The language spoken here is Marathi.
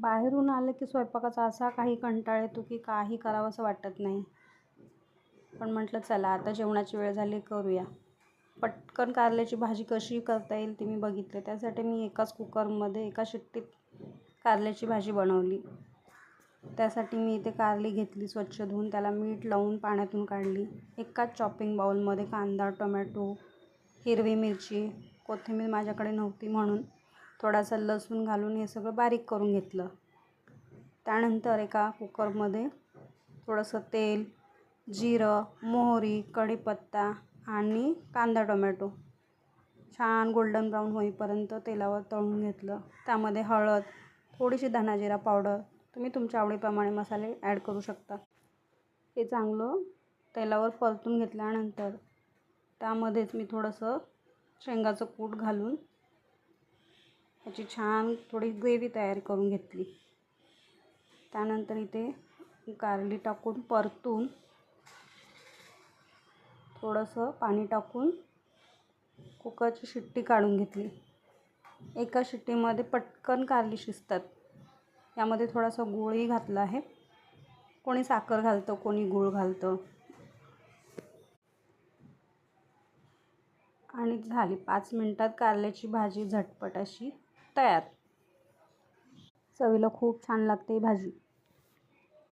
बाहेरून आलं की स्वयंपाकाचा असा काही कंटाळा येतो की काही करावंसं वाटत नाही. पण म्हटलं चला आता जेवणाची वेळ झाली, करूया. पटकन कारल्याची भाजी कशी करता येईल ती मी बघितले. त्यासाठी मी एकाच कुकरमध्ये एका शिट्टीत कारल्याची भाजी बनवली. त्यासाठी मी इथे कारली घेतली, स्वच्छ धुवून त्याला मीठ लावून पाण्यातून काढली. एकाच चॉपिंग बाउलमध्ये कांदा, टोमॅटो, हिरवी मिरची, कोथिंबीर माझ्याकडे नव्हती म्हणून थोडासा लसूण घालून हे सगळं बारीक करून घेतलं. त्यानंतर एका कुकरमध्ये थोडंसं तेल, जिरं, मोहरी, कढीपत्ता आणि कांदा, टोमॅटो छान गोल्डन ब्राऊन होईपर्यंत तेलावर तळून घेतलं. त्यामध्ये हळद, थोडीशी धना-जिरा पावडर, तुम्ही तुमच्या आवडीप्रमाणे मसाले ॲड करू शकता. हे चांगलं तेलावर परतून घेतल्यानंतर त्यामध्येच मी थोडंसं शेंगाचं कूट घालून याची छान थोडी ग्रेव्ही तयार करून घेतली. त्यानंतर इथे कारली टाकून परतून थोडंसं पाणी टाकून कुकरची शिट्टी काढून घेतली. एका शिट्टीमध्ये पटकन कारली शिजतात. यामध्ये थोडासा गूळही घातला आहे. कोणी साखर घालतं, कोणी गूळ घालतं. आणि झाली 5 मिनिटात कारल्याची भाजी झटपट अशी तयार. चवीला खूप छान लागते ही भाजी.